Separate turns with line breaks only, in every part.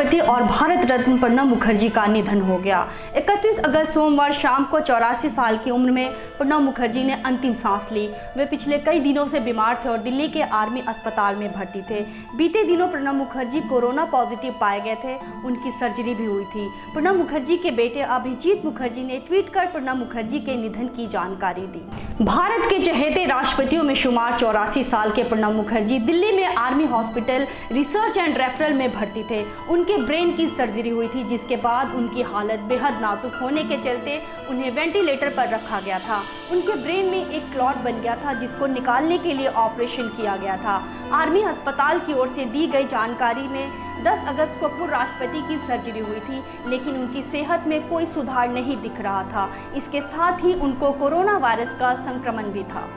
राष्ट्रपति और भारत रत्न प्रणब मुखर्जी का निधन हो गया। 31 अगस्त सोमवार शाम को 84 साल की उम्र में प्रणब मुखर्जी ने अंतिम सांस ली। वे पिछले कई दिनों से बीमार थे और दिल्ली के आर्मी अस्पताल में भर्ती थे। बीते दिनों प्रणब मुखर्जी कोरोना पॉजिटिव पाए गए थे, उनकी सर्जरी भी हुई थी। प्रणब मुखर्जी के बेटे अभिजीत मुखर्जी ने ट्वीट कर प्रणब मुखर्जी के निधन की जानकारी दी। भारत के चहेते राष्ट्रपतियों में शुमार 84 साल के प्रणब मुखर्जी दिल्ली में army hospital research and referral में भर्ती थे। उनके ब्रेन की सर्जरी हुई थी, जिसके बाद उनकी हालत बेहद नाजुक होने के चलते उन्हें वेंटिलेटर पर रखा गया था। उनके ब्रेन में एक क्लॉट बन गया था, जिसको निकालने के लिए ऑपरेशन किया गया था। आर्मी अस्पताल की ओर से दी गई जानकारी में 10 अगस्त को पूर्व राष्ट्रपति की सर्जरी हुई थी, लेकिन उनकी सेहत में कोई सुधार नहीं दिख रहा था। इसके साथ ही उनको कोरोना वायरस का संक्रमण भी था।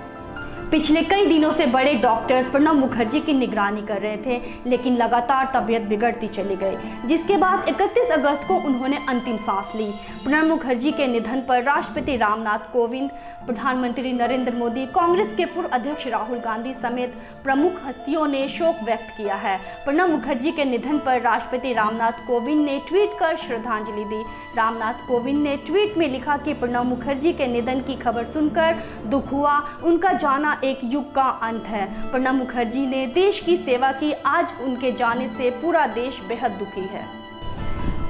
पिछले कई दिनों से बड़े डॉक्टर्स प्रणब मुखर्जी की निगरानी कर रहे थे, लेकिन लगातार तबीयत बिगड़ती चली गई, जिसके बाद 31 अगस्त को उन्होंने अंतिम सांस ली। प्रणब मुखर्जी के निधन पर राष्ट्रपति रामनाथ कोविंद, प्रधानमंत्री नरेंद्र मोदी, कांग्रेस के पूर्व अध्यक्ष राहुल गांधी समेत प्रमुख हस्तियों ने शोक व्यक्त किया है। प्रणब मुखर्जी के निधन पर राष्ट्रपति रामनाथ कोविंद ने ट्वीट कर श्रद्धांजलि दी। रामनाथ कोविंद ने ट्वीट में लिखा कि प्रणब मुखर्जी के निधन की खबर सुनकर दुख हुआ। उनका जाना एक युग का अंत है। प्रणब मुखर्जी ने देश की सेवा की, आज उनके जाने से पूरा देश बेहद दुखी है।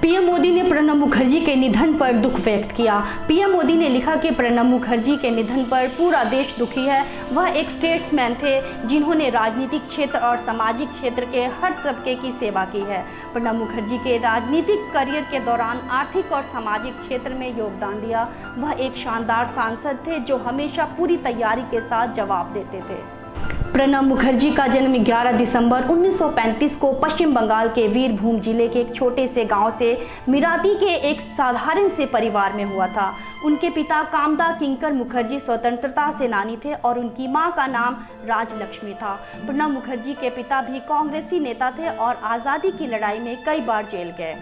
पीएम मोदी ने प्रणब मुखर्जी के निधन पर दुख व्यक्त किया। पीएम मोदी ने लिखा कि प्रणब मुखर्जी के निधन पर पूरा देश दुखी है। वह एक स्टेट्समैन थे, जिन्होंने राजनीतिक क्षेत्र और सामाजिक क्षेत्र के हर तबके की सेवा की है। प्रणब मुखर्जी के राजनीतिक करियर के दौरान आर्थिक और सामाजिक क्षेत्र में योगदान दिया। वह एक शानदार सांसद थे, जो हमेशा पूरी तैयारी के साथ जवाब देते थे। प्रणब मुखर्जी का जन्म 11 दिसंबर 1935 को पश्चिम बंगाल के वीरभूम जिले के एक छोटे से गांव से मिराती के एक साधारण से परिवार में हुआ था। उनके पिता कामदा किंकर मुखर्जी स्वतंत्रता सेनानी थे और उनकी मां का नाम राजलक्ष्मी था। प्रणब मुखर्जी के पिता भी कांग्रेसी नेता थे और आज़ादी की लड़ाई में कई बार जेल गए।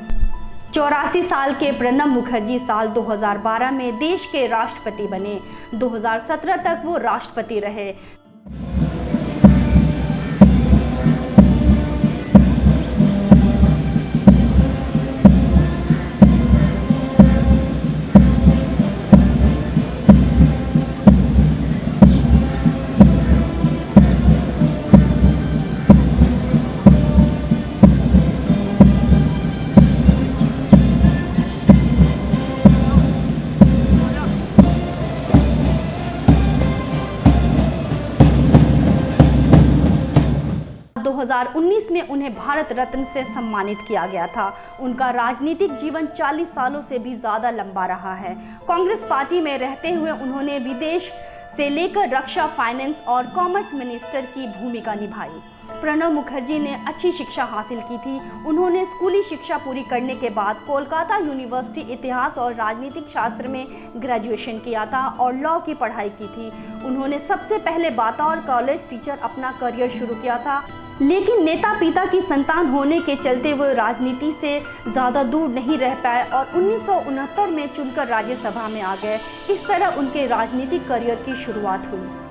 84 साल के प्रणब मुखर्जी साल 2012 में देश के राष्ट्रपति बने। 2017 तक वो राष्ट्रपति रहे। दो 2019 में उन्हें भारत रत्न से सम्मानित किया गया था। उनका राजनीतिक जीवन 40 सालों से भी ज़्यादा लंबा रहा है। कांग्रेस पार्टी में रहते हुए उन्होंने विदेश से लेकर रक्षा, फाइनेंस और कॉमर्स मिनिस्टर की भूमिका निभाई। प्रणब मुखर्जी ने अच्छी शिक्षा हासिल की थी। उन्होंने स्कूली शिक्षा पूरी करने के बाद कोलकाता यूनिवर्सिटी इतिहास और राजनीतिक शास्त्र में ग्रेजुएशन किया था और लॉ की पढ़ाई की थी। उन्होंने सबसे पहले बतौर कॉलेज टीचर अपना करियर शुरू किया था, लेकिन नेता पिता की संतान होने के चलते वो राजनीति से ज़्यादा दूर नहीं रह पाए और 1969 में चुनकर राज्यसभा में आ गए। इस तरह उनके राजनीतिक करियर की शुरुआत हुई।